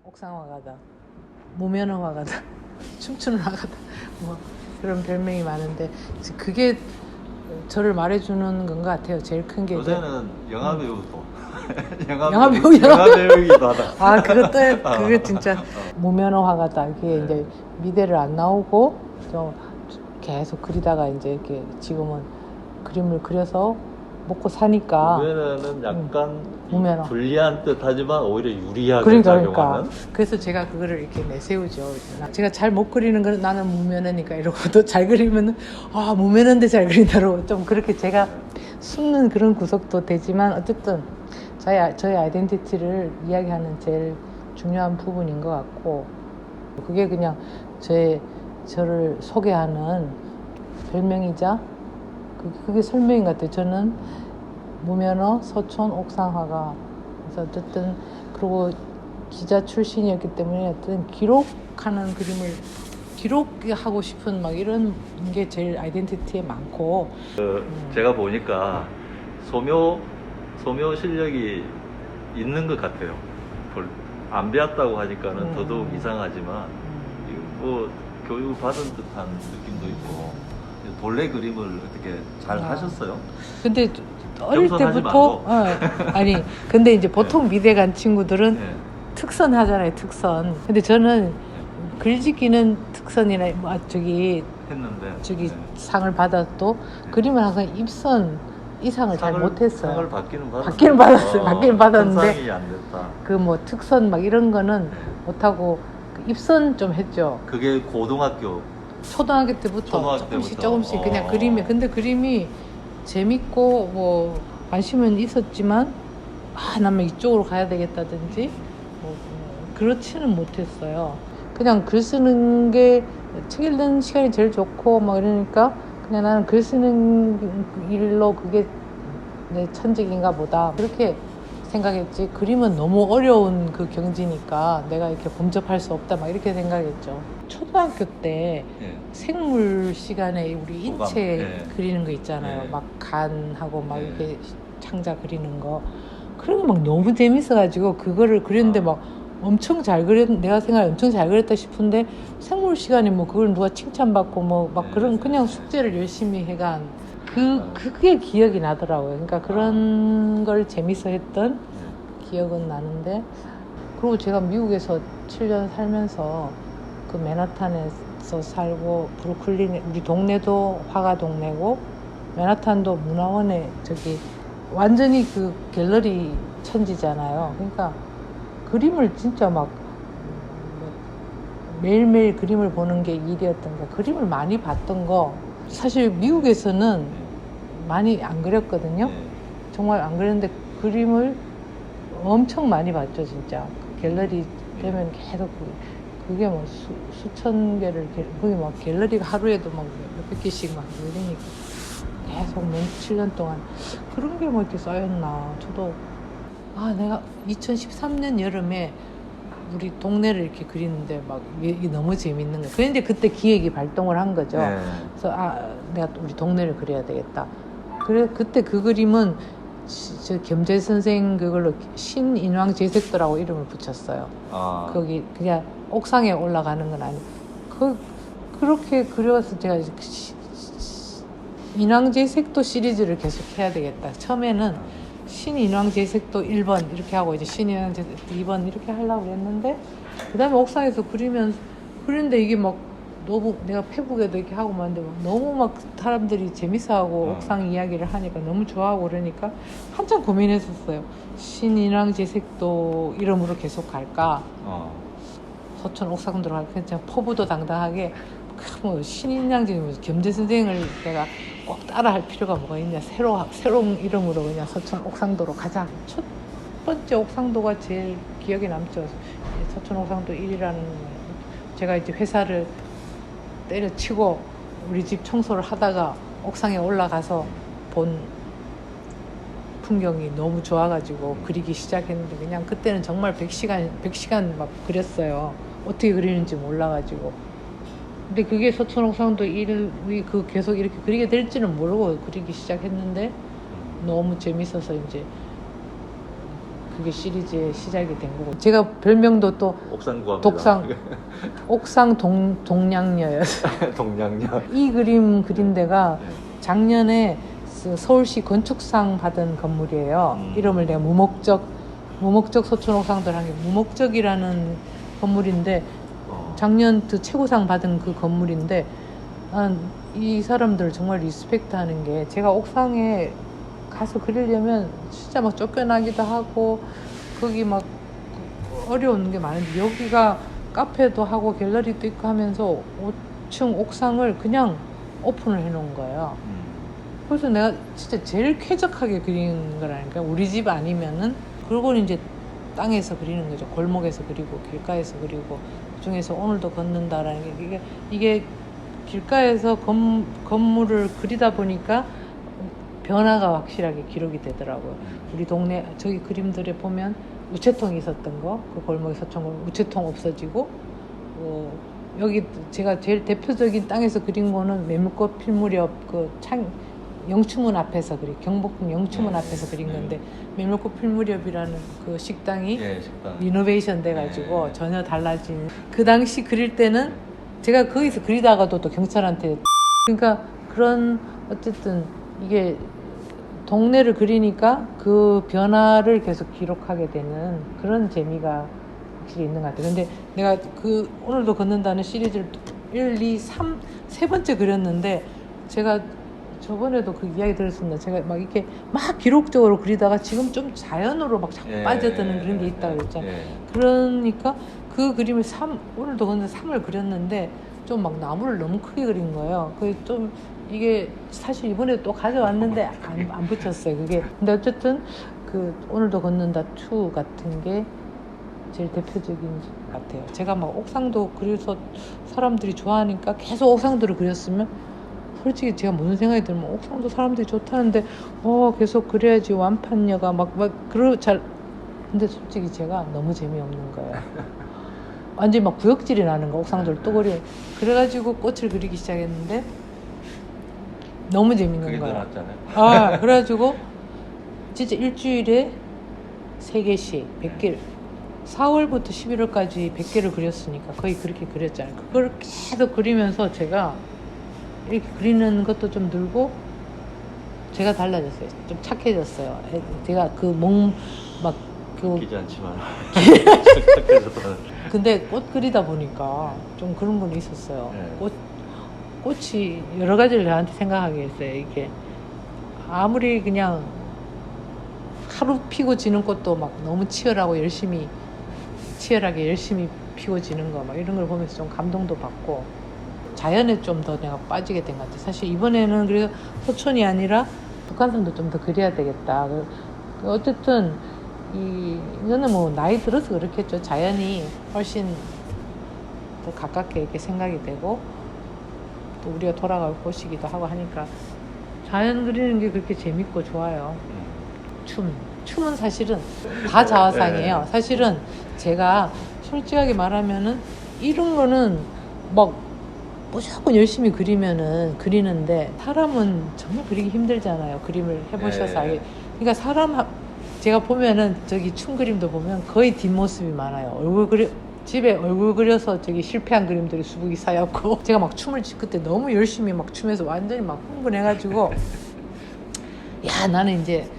옥상 화가다, 무면허 화가다, 춤추는 화가다, 뭐 그런 별명이 많은데 그게 저를 말해주는 건 것 같아요. 제일 큰 게 요새는 영화 배우도 영화 배우기도 하다. 아, 그것도 그게 진짜 무면허 화가다. 이게 네. 이제 미대를 안 나오고 좀 계속 그리다가 이제 이렇게 지금은 그림을 그려서 먹고 사니까. 무면허는 약간 무면허. 불리한 듯하지만 오히려 유리하게 그러니까 작용하는. 그래서 제가 그거를 이렇게 내세우죠. 제가 잘 못 그리는 건 나는 무면허니까 이러고 또 잘 그리면은 아, 무면허인데 잘 그린다고 좀 그렇게 제가 숨는 그런 구석도 되지만 어쨌든 저의 아이덴티티를 이야기하는 제일 중요한 부분인 것 같고, 그게 그냥 저를 소개하는 별명이자 그게 설명인 것 같아요. 저는 무면허 서촌 옥상화가. 그래서 어쨌든 그리고 기자 출신이었기 때문에 어떤 기록하는 그림을 기록하고 싶은 막 이런 게 제일 아이덴티티에 많고. 제가 보니까 소묘 실력이 있는 것 같아요. 안 배웠다고 하니까는 더더욱 이상하지만 뭐 교육을 받은 듯한 느낌도 있고 본래 그림을 어떻게 잘 하셨어요? 근데 어릴 겸손하지 때부터 아니 근데 이제 보통 미대 간 친구들은 네. 특선 하잖아요. 특선. 근데 저는 글짓기는 특선이나 뭐 했는데 저기 네. 상을 받아도 그림은 항상 입선 이상을 잘 못했어요. 상을 받기는 받았어요. 받기는 받았는데 상이 안 됐다. 그 뭐 특선 막 이런 거는 못하고 그 입선 좀 했죠. 그게 고등학교 초등학교 때부터 조금씩 그냥 그림이. 근데 그림이 재밌고 뭐 관심은 있었지만 나는 이쪽으로 가야 되겠다든지 뭐 그렇지는 못했어요. 그냥 글 쓰는 게 책 읽는 시간이 제일 좋고 막 이러니까 그냥 나는 글 쓰는 일로 그게 내 천직인가 보다 그렇게 생각했지. 그림은 너무 어려운 그 경지니까 내가 이렇게 범접할 수 없다 막 이렇게 생각했죠. 초등학교 때 예. 생물 시간에 우리 인체 예. 그리는 거 있잖아요. 예. 막 간하고 막 예. 이렇게 창자 그리는 거. 그런 게 막 너무 재밌어가지고 그거를 그렸는데 막 엄청 잘 내가 생각에 엄청 잘 그렸다 싶은데 생물 시간에 뭐 그걸 누가 칭찬받고 뭐 막 그런 그냥 숙제를 열심히 해간 그게 기억이 나더라고요. 그러니까 그런 걸 재밌어 했던 기억은 나는데, 그리고 제가 미국에서 7년 살면서 그 맨하탄에서 살고 브루클린 우리 동네도 화가 동네고 맨하탄도 문화원에 완전히 그 갤러리 천지잖아요. 그러니까 그림을 진짜 막 매일매일 그림을 보는 게 일이었던 거. 그림을 많이 봤던 거. 사실 미국에서는 많이 안 그렸거든요. 정말 안 그렸는데 그림을 엄청 많이 봤죠, 진짜. 갤러리 되면 계속 그게 뭐 수천 개를 거기 막 갤러리가 하루에도 막 몇백 개씩 막 이러니까 계속 7년 동안 그런 게 뭐 이렇게 쌓였나. 저도 내가 2013년 여름에 우리 동네를 이렇게 그리는데 막 이게 너무 재밌는 거예요. 그런데 그때 기획이 발동을 한 거죠. 그래서 내가 우리 동네를 그려야 되겠다. 그래 그때 그 그림은 저 겸재 선생 그걸로 신인왕 제색도라고 이름을 붙였어요. 거기 그냥 옥상에 올라가는 건 아니고 그렇게 그려서 제가 인왕제색도 시리즈를 계속 해야 되겠다. 처음에는 신인왕제색도 1번 이렇게 하고 이제 신인왕제색도 2번 이렇게 하려고 했는데, 그 다음에 옥상에서 그리는데 이게 막 너무 내가 페북에도 이렇게 하고 말는데 막 너무 막 사람들이 재밌어하고 옥상 이야기를 하니까 너무 좋아하고 그러니까 한참 고민했었어요. 신인왕제색도 이름으로 계속 갈까, 서촌 옥상도로 갈까. 그냥 포부도 당당하게 뭐 신인왕제 겸재 선생을 내가 꼭 따라 할 필요가 뭐가 있냐, 새로운 이름으로 그냥 서촌 옥상도로 가자. 첫 번째 옥상도가 제일 기억에 남죠. 서촌 옥상도 1이라는 제가 이제 회사를 때려치고 우리 집 청소를 하다가 옥상에 올라가서 본 풍경이 너무 좋아가지고 그리기 시작했는데 그냥 그때는 정말 100시간 막 그렸어요. 어떻게 그리는지 몰라가지고. 근데 그게 서촌옥상도 그 계속 이렇게 그리게 될지는 모르고 그리기 시작했는데 너무 재밌어서 이제 그게 시리즈의 시작이 된 거고. 제가 별명도 또 옥상 동냥녀였어요. 동냥녀. 이 그림 그린 데가 작년에 서울시 건축상 받은 건물이에요. 이름을 내가 무목적 서촌옥상들 한 게 무목적이라는 건물인데 작년 그 최고상 받은 그 건물인데 이 사람들 정말 리스펙트하는 게 제가 옥상에 가서 그리려면 진짜 막 쫓겨나기도 하고 거기 막 어려운 게 많은데 여기가 카페도 하고 갤러리도 있고 하면서 5층 옥상을 그냥 오픈을 해놓은 거예요. 그래서 내가 진짜 제일 쾌적하게 그리는 거라니까. 우리 집 아니면은 그러고 이제 땅에서 그리는 거죠. 골목에서 그리고 길가에서 그리고 그중에서 오늘도 걷는다라는 게 이게 길가에서 건물을 그리다 보니까 변화가 확실하게 기록이 되더라고요. 우리 동네 저기 그림들에 보면 우체통이 있었던 거, 그 골목에 서촌골목 우체통 없어지고 여기 제가 제일 대표적인 땅에서 그린 거는 메밀꽃 필 무렵 영추문 앞에서 경복궁 영추문 앞에서 그린 건데 메밀꽃 필 무렵이라는 그 식당이 리노베이션 돼가지고 전혀 달라진. 그 당시 그릴 때는 제가 거기서 그리다가도 또 경찰한테 그러니까 그런 어쨌든 이게 동네를 그리니까 그 변화를 계속 기록하게 되는 그런 재미가 확실히 있는 것 같아요. 근데 내가 그 오늘도 걷는다는 시리즈를 1, 2, 3 세 번째 그렸는데 제가 저번에도 그 이야기 들었습니다. 제가 막 이렇게 막 기록적으로 그리다가 지금 좀 자연으로 막 자꾸 빠져드는 그런 게 있다고 그랬잖아요. 그러니까 그 그림을 오늘도 걷는데 3을 그렸는데 좀 막 나무를 너무 크게 그린 거예요. 그게 좀 이게 사실 이번에 또 가져왔는데 안 붙였어요. 그게. 근데 어쨌든 그 오늘도 걷는다 2 같은 게 제일 대표적인 것 같아요. 제가 막 옥상도 그려서 사람들이 좋아하니까 계속 옥상들을 그렸으면 솔직히 제가 무슨 생각이 들면 옥상도 사람들이 좋다는데 계속 그래야지 완판녀가 근데 솔직히 제가 너무 재미없는 거예요. 완전히 막 구역질이 나는 거 옥상들 또 그래가지고 꽃을 그리기 시작했는데 너무 재밌는 거예요. 그래가지고 진짜 일주일에 3개씩 100개를 4월부터 11월까지 100개를 그렸으니까 거의 그렇게 그렸잖아요. 그걸 계속 그리면서 제가 이렇게 그리는 것도 좀 늘고 제가 달라졌어요. 좀 착해졌어요. 제가 웃기지 않지만 근데 꽃 그리다 보니까 좀 그런 건 있었어요. 꽃이 여러 가지를 저한테 생각하게 했어요. 이게 아무리 그냥 하루 피고 지는 꽃도 막 너무 치열하게 열심히 피고 지는 거 막 이런 걸 보면서 좀 감동도 받고 자연에 좀 더 내가 빠지게 된 것 같아요. 사실 이번에는 그래서 서촌이 아니라 북한산도 좀 더 그려야 되겠다. 어쨌든 이거는 뭐 나이 들어서 그렇겠죠. 자연이 훨씬 더 가깝게 이렇게 생각이 되고 또 우리가 돌아갈 곳이기도 하고 하니까 자연 그리는 게 그렇게 재밌고 좋아요. 춤은 사실은 다 자화상이에요. 사실은 제가 솔직하게 말하면은 이런 거는 막 무조건 열심히 그리는데 사람은 정말 그리기 힘들잖아요. 그림을 해보셔서 알게. 그러니까 제가 보면은 저기 춤 그림도 보면 거의 뒷모습이 많아요. 집에 얼굴 그려서 저기 실패한 그림들이 수북이 쌓였고 제가 막 춤을 그때 너무 열심히 막 춤에서 완전히 막 흥분해가지고 야 나는 이제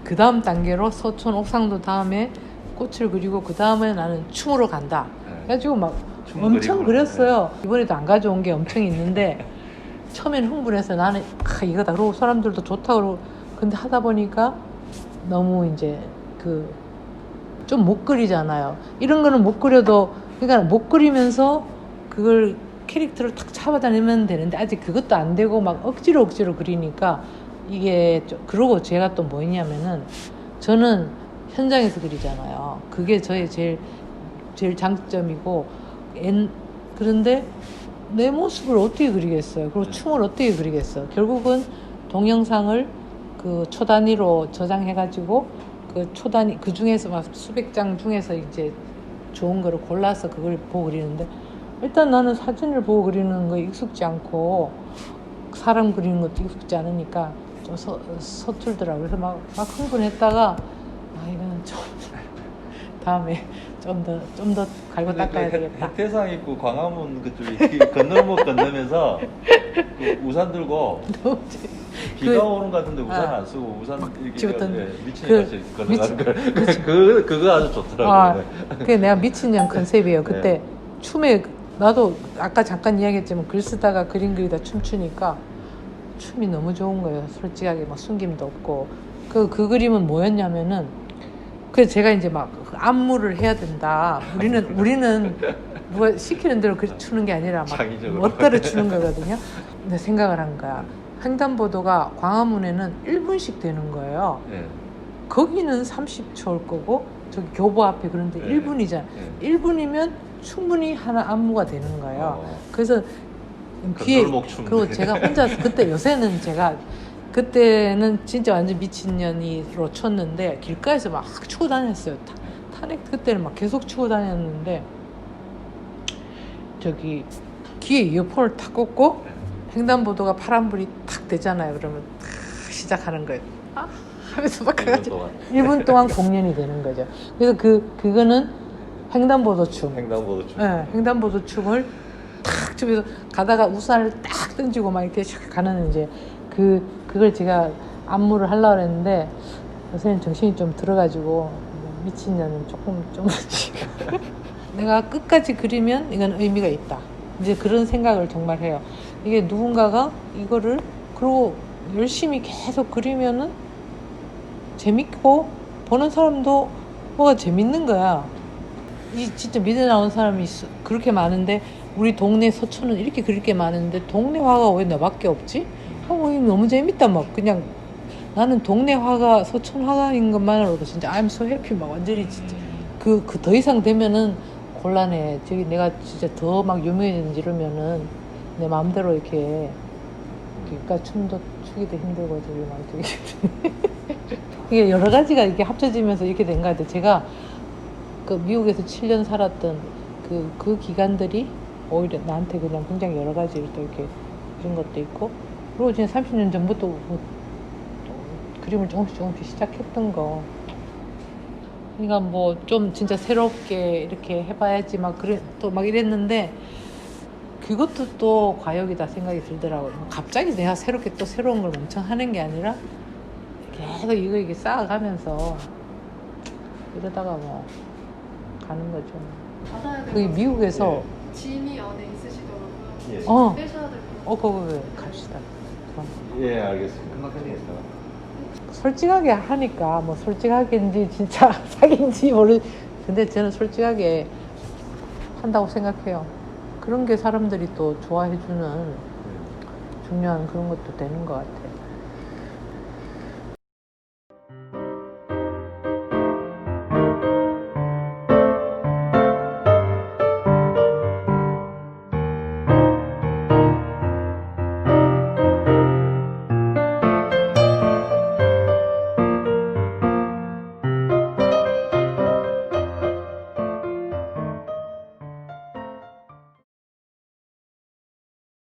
그 다음 단계로 서촌 옥상도 다음에 꽃을 그리고 그 다음에 나는 춤으로 간다. 그래가지고 막 엄청 그렸어요. 이번에도 안 가져온 게 엄청 있는데 처음엔 흥분해서 나는 이거다 그러고 사람들도 좋다 그러고 근데 하다 보니까 너무 이제 좀 못 그리잖아요. 이런 거는 못 그려도 그러니까 못 그리면서 그걸 캐릭터를 탁 잡아다니면 되는데 아직 그것도 안 되고 막 억지로 그리니까 이게 그러고 제가 또 뭐냐면은 저는 현장에서 그리잖아요. 그게 저의 제일 장점이고 그런데 내 모습을 어떻게 그리겠어요. 그리고 춤을 어떻게 그리겠어요. 결국은 동영상을 그 초 단위로 저장해가지고 그 초 단위 그 중에서 막 수백 장 중에서 이제 좋은 거를 골라서 그걸 보고 그리는데 일단 나는 사진을 보고 그리는 거 익숙지 않고 사람 그리는 것도 익숙지 않으니까 좀 서툴더라고요. 그래서 막 흥분했다가 아 이거는 좀 다음에 좀 더 갈고 닦아야 되겠다. 해태상 있고 광화문 그쪽에 건널목 건너면서 그 우산 들고 비가 오는 것 같은데 우산 안 쓰고 우산 이렇게 미친년 같이 건너가는 거 그거 아주 좋더라고요. 그게 내가 미친년 컨셉이에요. 그때 춤에 나도 아까 잠깐 이야기했지만 글 쓰다가 그림 그리다 춤추니까 춤이 너무 좋은 거예요. 솔직하게 막 숨김도 없고 그 그림은 뭐였냐면은 그래서 제가 이제 막 안무를 해야 된다. 우리는 누가 시키는 대로 추는 게 아니라 막 멋대로 추는 거거든요. 근데 생각을 한 거야. 횡단보도가 광화문에는 1분씩 되는 거예요. 거기는 30초일 거고 저기 교보 앞에 그런데 1분이잖아. 1분이면 충분히 하나 안무가 되는 거예요. 그래서 귀에 그리고 제가 혼자 그때 요새는 제가 그때는 진짜 완전 미친년이로 쳤는데 길가에서 막 추고 다녔어요. 탄핵 그때는 막 계속 추고 다녔는데 저기 귀에 이어폰을 탁 꽂고 횡단보도가 파란불이 탁 되잖아요. 그러면 탁 시작하는 거예요. 하면서 막 가가지고 1분 동안 공연이 되는 거죠. 그래서 그거는 횡단보도 춤. 네, 횡단보도 춤을 탁 추면서 가다가 우산을 딱 던지고 막 이렇게 가는 이제 그걸 제가 안무를 하려고 했는데 요새는 정신이 좀 들어가지고 미친년은 조금 내가 끝까지 그리면 이건 의미가 있다. 이제 그런 생각을 정말 해요. 이게 누군가가 이거를 그리고 열심히 계속 그리면은 재밌고 보는 사람도 뭐가 재밌는 거야. 이 진짜 미대 나온 사람이 그렇게 많은데 우리 동네 서초는 이렇게 그릴 게 많은데 동네 화가 왜 너밖에 없지? 이거 너무 재밌다 막 그냥 나는 동네 화가 서촌 화가인 것만으로도 진짜 I'm so happy 막 완전히 진짜 그 더 이상 되면은 곤란해. 저기 내가 진짜 더 막 유명해진지 이러면은 내 마음대로 이렇게 그러니까 춤도 추기도 힘들고 저기 막 되게 이게 여러 가지가 이렇게 합쳐지면서 이렇게 된 것 같아요. 제가 그 미국에서 7년 살았던 그 기간들이 오히려 나한테 그냥 굉장히 여러 가지를 또 이렇게 그런 것도 있고 그리고 지금 30년 전부터 그림을 조금씩 시작했던 거. 그러니까 뭐 좀 진짜 새롭게 이렇게 해봐야지 막 또 막 이랬는데 그것도 또 과욕이다 생각이 들더라고요. 갑자기 내가 새롭게 또 새로운 걸 엄청 하는 게 아니라 계속 이거 쌓아가면서 이러다가 뭐 가는 거죠. 그게 미국에서 짐이 안에 있으시더라고요. 빼셔야 될 것 같아요. 거기 갑시다. 예, 알겠습니다. 금방 끝내겠다. 솔직하게 하니까 뭐 솔직하게인지 진짜 사기인지 모르. 근데 저는 솔직하게 한다고 생각해요. 그런 게 사람들이 또 좋아해주는 중요한 그런 것도 되는 것 같아요.